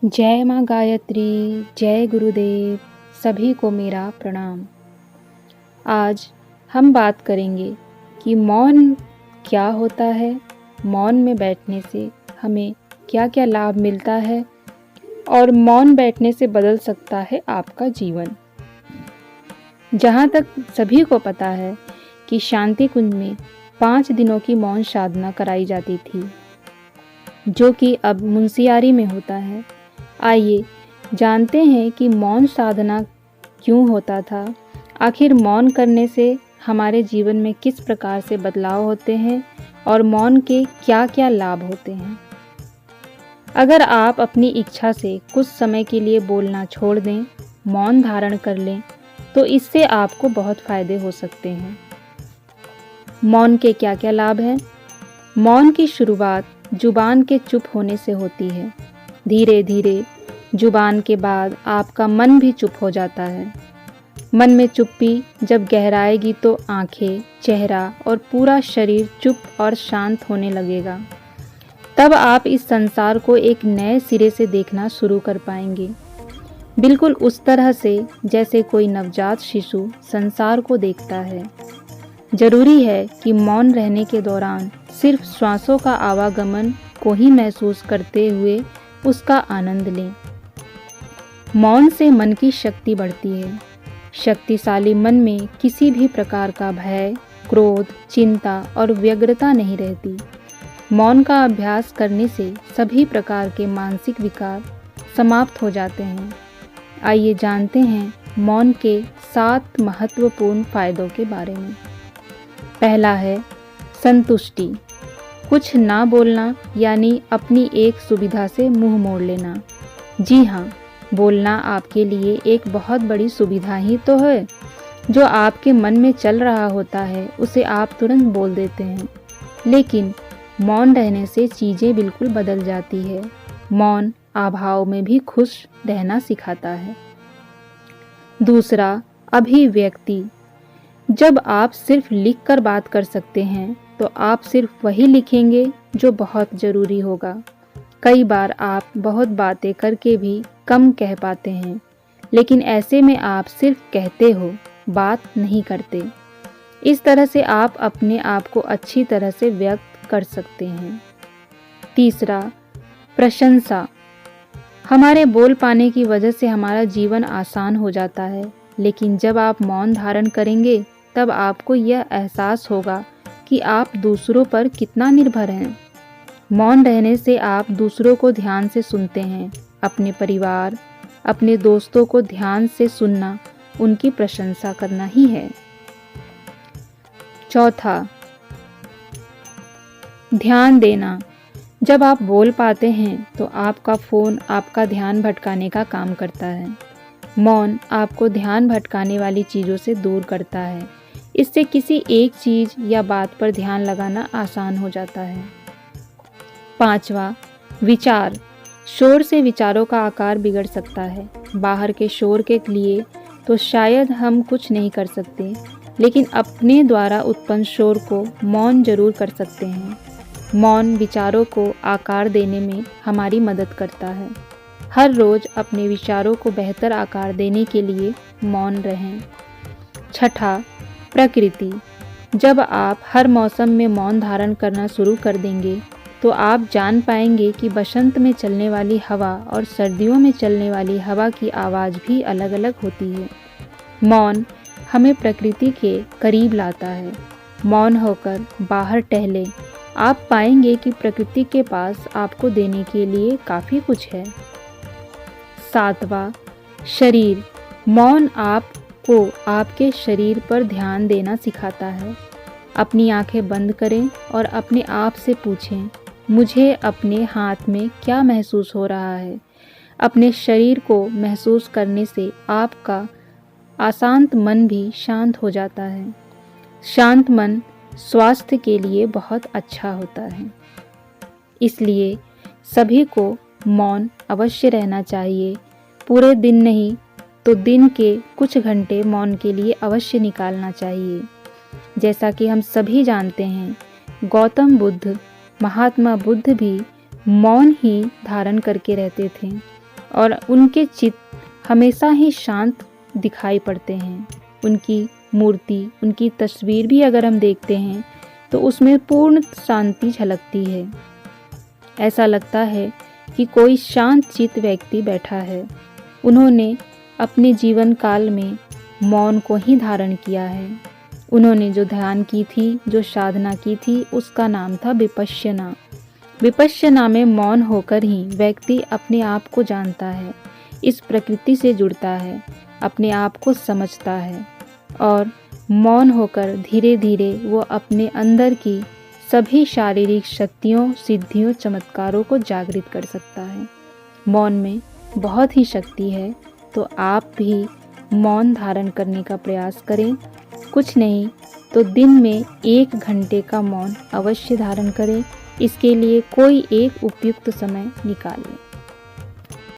जय माँ गायत्री, जय गुरुदेव, सभी को मेरा प्रणाम। आज हम बात करेंगे कि मौन क्या होता है, मौन में बैठने से हमें क्या क्या लाभ मिलता है और मौन बैठने से बदल सकता है आपका जीवन। जहाँ तक सभी को पता है कि शांति कुंज में 5 दिनों की मौन साधना कराई जाती थी, जो कि अब मुंशियारी में होता है। आइए जानते हैं कि मौन साधना क्यों होता था, आखिर मौन करने से हमारे जीवन में किस प्रकार से बदलाव होते हैं और मौन के क्या क्या लाभ होते हैं। अगर आप अपनी इच्छा से कुछ समय के लिए बोलना छोड़ दें, मौन धारण कर लें, तो इससे आपको बहुत फायदे हो सकते हैं। मौन के क्या क्या लाभ हैं? मौन की शुरुआत जुबान के चुप होने से होती है। धीरे धीरे जुबान के बाद आपका मन भी चुप हो जाता है। मन में चुप्पी जब गहराएगी तो आंखें, चेहरा और पूरा शरीर चुप और शांत होने लगेगा। तब आप इस संसार को एक नए सिरे से देखना शुरू कर पाएंगे, बिल्कुल उस तरह से जैसे कोई नवजात शिशु संसार को देखता है। जरूरी है कि मौन रहने के दौरान सिर्फ श्वासों का आवागमन को ही महसूस करते हुए उसका आनंद लें। मौन से मन की शक्ति बढ़ती है। शक्तिशाली मन में किसी भी प्रकार का भय, क्रोध, चिंता और व्यग्रता नहीं रहती। मौन का अभ्यास करने से सभी प्रकार के मानसिक विकार समाप्त हो जाते हैं। आइए जानते हैं मौन के 7 महत्वपूर्ण फायदों के बारे में। पहला है संतुष्टि। कुछ ना बोलना यानी अपनी एक सुविधा से मुंह मोड़ लेना। जी हाँ, बोलना आपके लिए एक बहुत बड़ी सुविधा ही तो है। जो आपके मन में चल रहा होता है उसे आप तुरंत बोल देते हैं, लेकिन मौन रहने से चीज़ें बिल्कुल बदल जाती है। मौन अभाव में भी खुश रहना सिखाता है। दूसरा, अभिव्यक्ति। जब आप सिर्फ लिखकर बात कर सकते हैं तो आप सिर्फ वही लिखेंगे जो बहुत ज़रूरी होगा। कई बार आप बहुत बातें करके भी कम कह पाते हैं, लेकिन ऐसे में आप सिर्फ कहते हो, बात नहीं करते। इस तरह से आप अपने आप को अच्छी तरह से व्यक्त कर सकते हैं। तीसरा, प्रशंसा। हमारे बोल पाने की वजह से हमारा जीवन आसान हो जाता है, लेकिन जब आप मौन धारण करेंगे तब आपको यह एहसास होगा कि आप दूसरों पर कितना निर्भर हैं। मौन रहने से आप दूसरों को ध्यान से सुनते हैं। अपने परिवार, अपने दोस्तों को ध्यान से सुनना उनकी प्रशंसा करना ही है। चौथा, ध्यान देना। जब आप बोल पाते हैं तो आपका फ़ोन आपका ध्यान भटकाने का काम करता है। मौन आपको ध्यान भटकाने वाली चीज़ों से दूर करता है। इससे किसी एक चीज़ या बात पर ध्यान लगाना आसान हो जाता है। पांचवा, विचार। शोर से विचारों का आकार बिगड़ सकता है। बाहर के शोर के लिए तो शायद हम कुछ नहीं कर सकते, लेकिन अपने द्वारा उत्पन्न शोर को मौन जरूर कर सकते हैं। मौन विचारों को आकार देने में हमारी मदद करता है। हर रोज़ अपने विचारों को बेहतर आकार देने के लिए मौन रहें। छठा, प्रकृति। जब आप हर मौसम में मौन धारण करना शुरू कर देंगे तो आप जान पाएंगे कि बसंत में चलने वाली हवा और सर्दियों में चलने वाली हवा की आवाज़ भी अलग अलग होती है। मौन हमें प्रकृति के करीब लाता है। मौन होकर बाहर टहलें, आप पाएंगे कि प्रकृति के पास आपको देने के लिए काफ़ी कुछ है। सातवां, शरीर। मौन आपको आपके शरीर पर ध्यान देना सिखाता है। अपनी आंखें बंद करें और अपने आप से पूछें, मुझे अपने हाथ में क्या महसूस हो रहा है। अपने शरीर को महसूस करने से आपका अशांत मन भी शांत हो जाता है। शांत मन स्वास्थ्य के लिए बहुत अच्छा होता है। इसलिए सभी को मौन अवश्य रहना चाहिए। पूरे दिन नहीं तो दिन के कुछ घंटे मौन के लिए अवश्य निकालना चाहिए। जैसा कि हम सभी जानते हैं, गौतम बुद्ध, महात्मा बुद्ध भी मौन ही धारण करके रहते थे। और उनके चित्त हमेशा ही शांत दिखाई पड़ते हैं। उनकी मूर्ति, उनकी तस्वीर भी अगर हम देखते हैं तो उसमें पूर्ण शांति झलकती है। ऐसा लगता है कि कोई शांत चित्त व्यक्ति बैठा है। उन्होंने अपने जीवन काल में मौन को ही धारण किया है। उन्होंने जो ध्यान की थी, जो साधना की थी, उसका नाम था विपश्यना। विपश्यना में मौन होकर ही व्यक्ति अपने आप को जानता है, इस प्रकृति से जुड़ता है, अपने आप को समझता है और मौन होकर धीरे धीरे वो अपने अंदर की सभी शारीरिक शक्तियों, सिद्धियों, चमत्कारों को जागृत कर सकता है। मौन में बहुत ही शक्ति है, तो आप भी मौन धारण करने का प्रयास करें। कुछ नहीं तो दिन में 1 घंटे का मौन अवश्य धारण करें। इसके लिए कोई एक उपयुक्त समय निकालें।